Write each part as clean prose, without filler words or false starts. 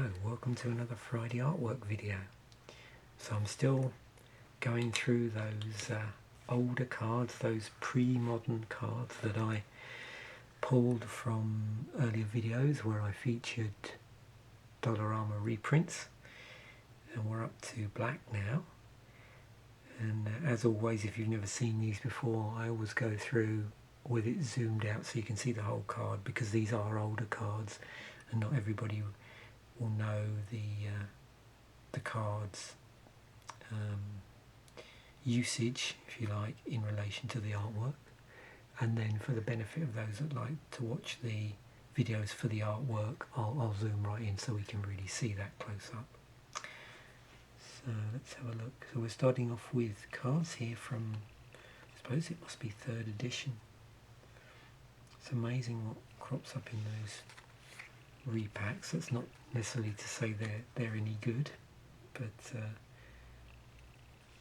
Hello, welcome to another Friday artwork video. So I'm still going through those older cards, those pre-modern cards that I pulled from earlier videos where I featured Dollarama reprints, and we're up to black now. And as always, if you've never seen these before, I always go through with it zoomed out so you can see the whole card, because these are older cards and not everybody will know the cards usage, if you like, in relation to the artwork. And then for the benefit of those that like to watch the videos for the artwork, I'll zoom right in so we can really see that close up. So let's have a look. So we're starting off with cards here from, I suppose it must be 3rd edition. It's amazing what crops up in those repacks. That's not necessarily to say they're any good, but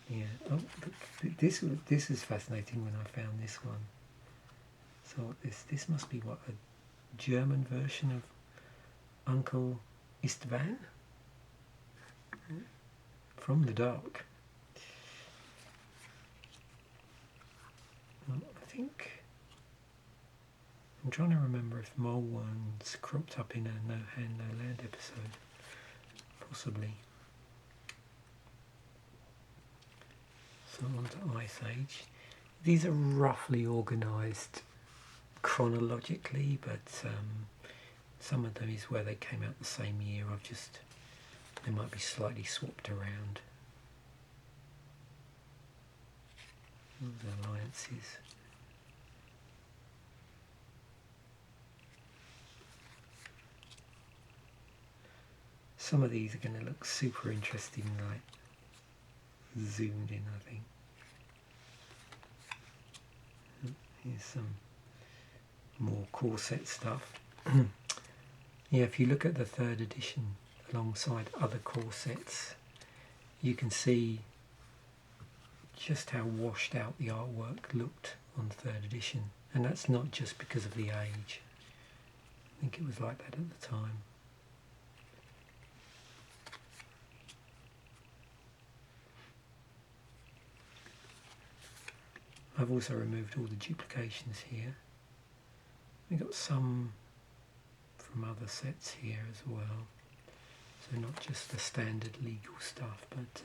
yeah. Oh, this is fascinating when I found this one. So this must be what, a German version of Uncle Istvan from the dark. Well, I think I'm trying to remember if Mole One's cropped up in a No Hand No Land episode, possibly. So on to Ice Age. These are roughly organised chronologically, but some of them is where they came out the same year. They might be slightly swapped around. The alliances. Some of these are going to look super interesting, like zoomed in, I think. Here's some more corset stuff. Yeah, if you look at the 3rd edition alongside other corsets, you can see just how washed out the artwork looked on 3rd edition, and that's not just because of the age. I think it was like that at the time. I've also removed all the duplications here. We've got some from other sets here as well. So not just the standard legal stuff, but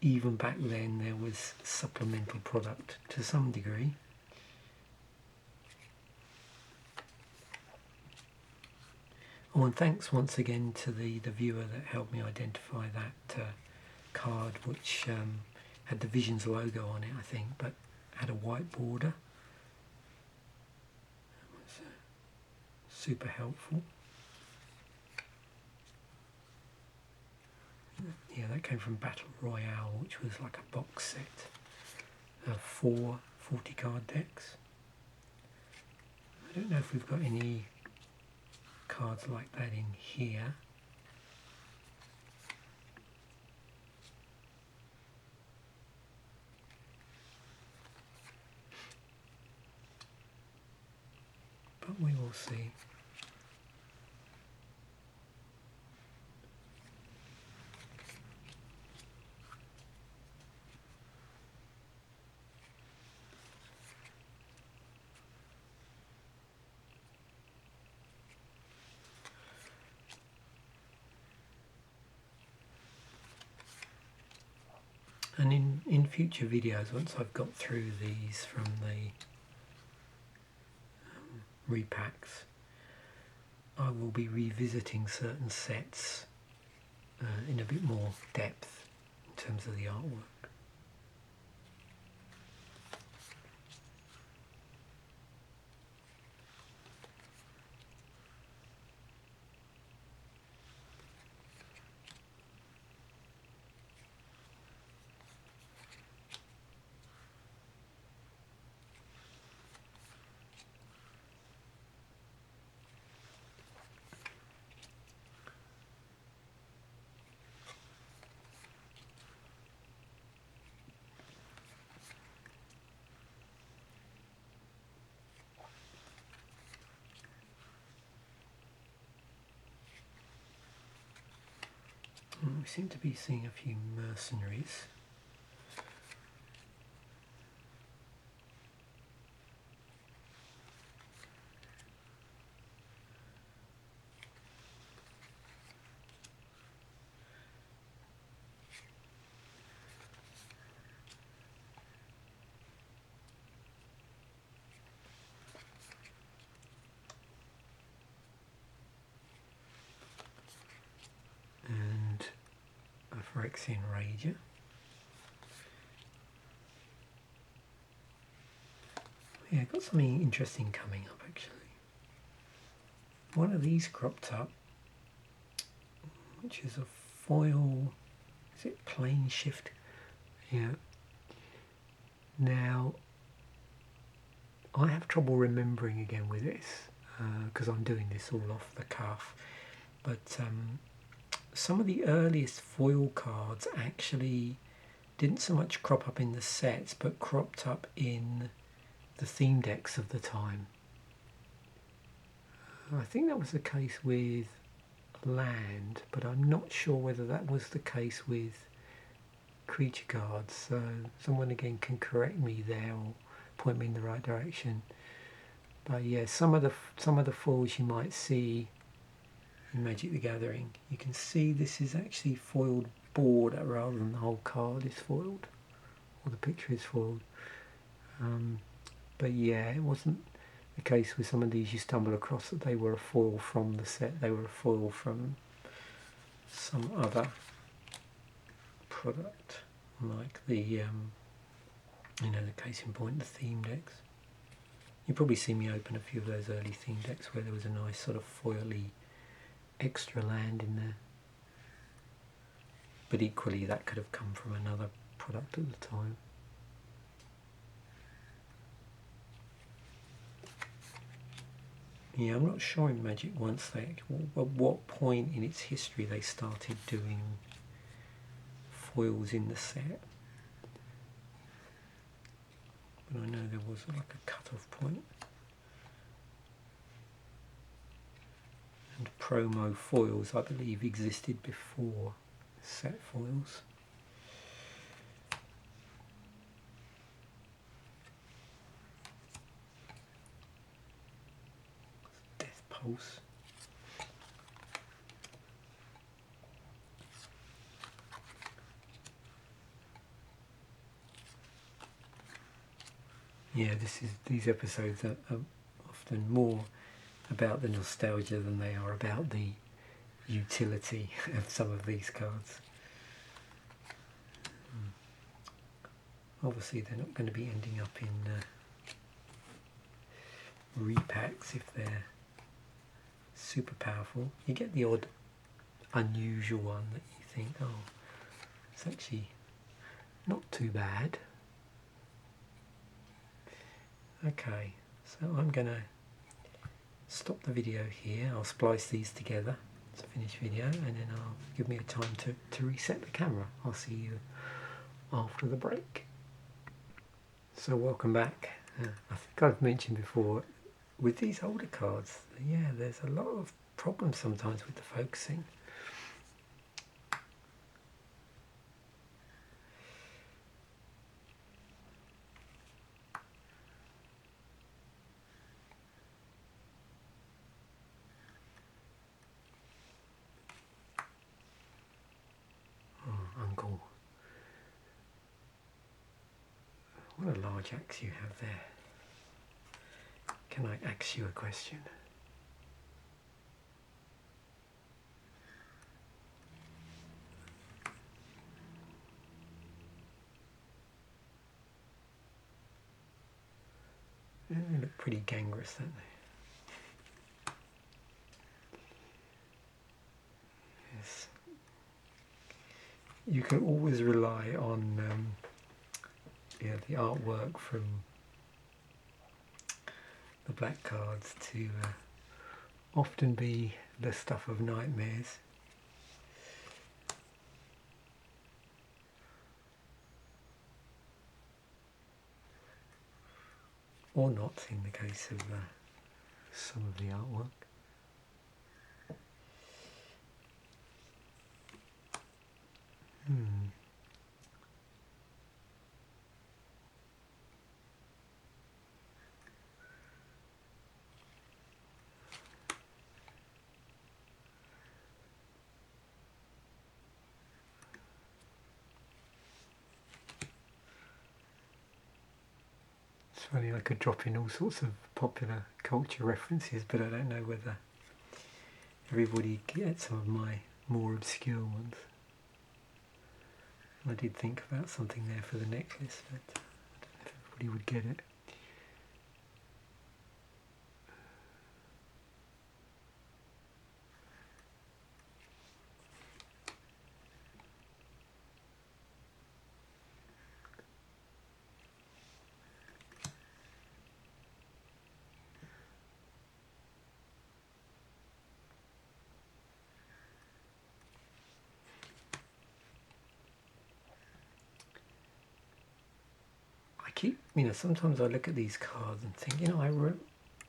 even back then there was supplemental product to some degree. Oh, and thanks once again to the viewer that helped me identify that card, which had the Visions logo on it, I think, but had a white border. That was super helpful. Yeah, that came from Battle Royale, which was like a box set of 4 40-card decks. I don't know if we've got any cards like that in here. But we will see. And in future videos, once I've got through these from the repacks, I will be revisiting certain sets in a bit more depth in terms of the artwork. seem to be seeing a few mercenaries. And a Phyrexian Rager. Yeah, got something interesting coming up actually. One of these cropped up, which is a foil, is it plane shift? Yeah. Now, I have trouble remembering again with this, because I'm doing this all off the cuff, but some of the earliest foil cards actually didn't so much crop up in the sets, but cropped up in the theme decks of the time. I think that was the case with land, but I'm not sure whether that was the case with creature cards. So someone again can correct me there or point me in the right direction. But yeah, some of the foils you might see in Magic the Gathering, you can see this is actually foiled border rather than the whole card is foiled, or the picture is foiled. But yeah, it wasn't the case with some of these you stumble across that they were a foil from the set. They were a foil from some other product, like the the case in point, the theme decks. You probably see me open a few of those early theme decks where there was a nice sort of foily extra land in there. But equally that could have come from another product at the time. Yeah, I'm not sure in Magic at what point in its history they started doing foils in the set. But I know there was like a cut-off point. And promo foils, I believe, existed before set foils. Death Pulse. Yeah, these episodes are often more about the nostalgia than they are about the utility of some of these cards. Obviously they're not going to be ending up in repacks if they're super powerful. You get the odd unusual one that you think, oh, it's actually not too bad. Okay, so I'm going to stop the video here. I'll splice these together. It's a finished video, and then I'll give me a time to reset the camera. I'll see you after the break. So welcome back. I think I've mentioned before, with these older cards, yeah, there's a lot of problems sometimes with the focusing. Oh, Uncle. What a large axe you have there. Can I ask you a question? They look pretty gangrenous, don't they? Yes. You can always rely on the artwork from the black cards to often be the stuff of nightmares. Or not in the case of some of the artwork. funny, I could drop in all sorts of popular culture references, but I don't know whether everybody gets some of my more obscure ones. I did think about something there for the necklace, but I don't know if everybody would get it. Sometimes I look at these cards and think, I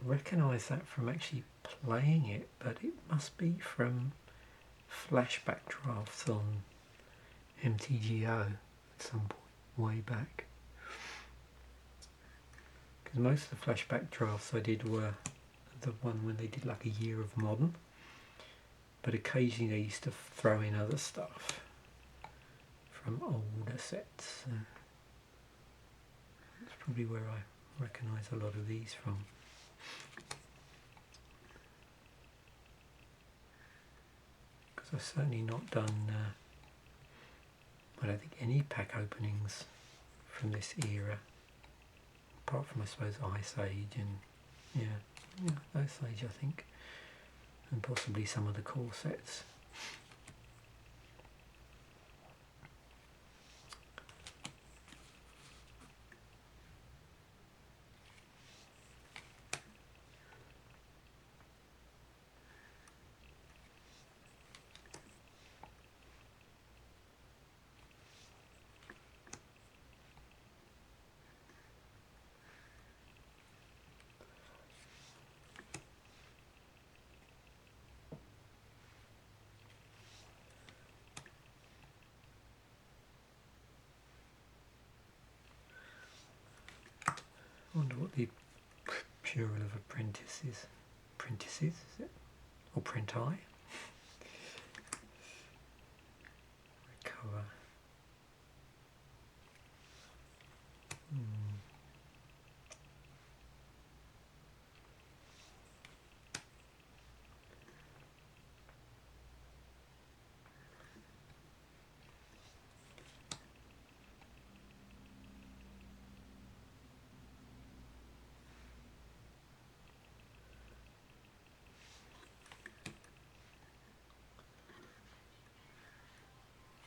recognise that from actually playing it, but it must be from flashback drafts on MTGO at some point way back. Because most of the flashback drafts I did were the one when they did like a year of Modern, but occasionally they used to throw in other stuff from older sets. So that's probably where I recognise a lot of these from. Because I've certainly not done, I don't think, any pack openings from this era, apart from I suppose Ice Age and Ice Age I think, and possibly some of the core sets. I wonder what the plural of apprentice is. Apprentices, is it? Or prenti? Recover.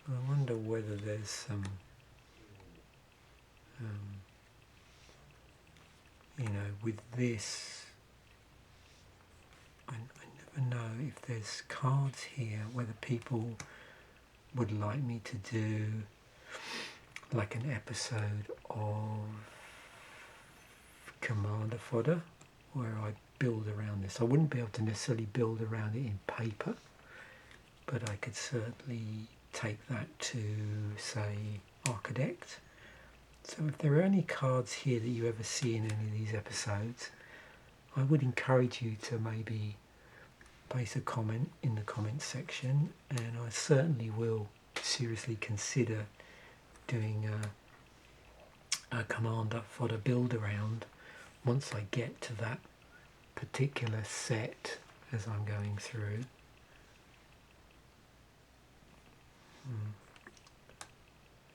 I wonder whether there's some, with this, I never know if there's cards here, whether people would like me to do like an episode of Commander Fodder where I build around this. I wouldn't be able to necessarily build around it in paper, but I could certainly take that to, say, Architect. So if there are any cards here that you ever see in any of these episodes, I would encourage you to maybe place a comment in the comments section, and I certainly will seriously consider doing a Commander Fodder build around once I get to that particular set as I'm going through.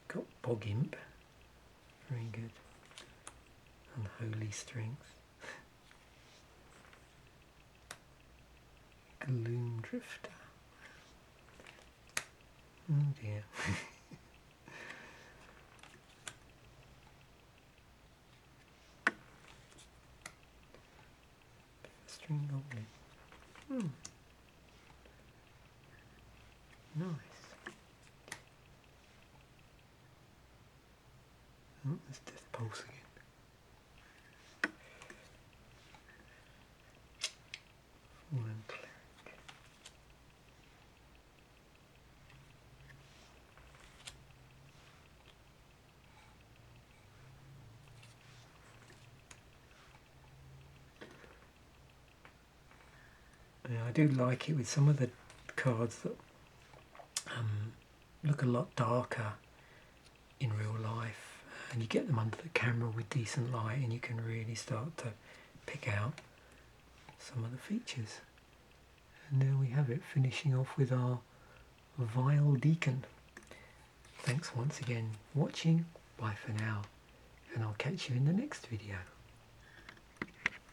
Got Bog Imp, very good, Unholy Strength, Gloom Drifter, oh dear. String Goblin, nice. Oh, there's Death Pulse again. Fallen Cleric. Yeah, I do like it with some of the cards that look a lot darker in real life. and you get them under the camera with decent light, and you can really start to pick out some of the features. And there we have it, finishing off with our Vile Deacon. Thanks once again for watching. Bye for now, and I'll catch you in the next video.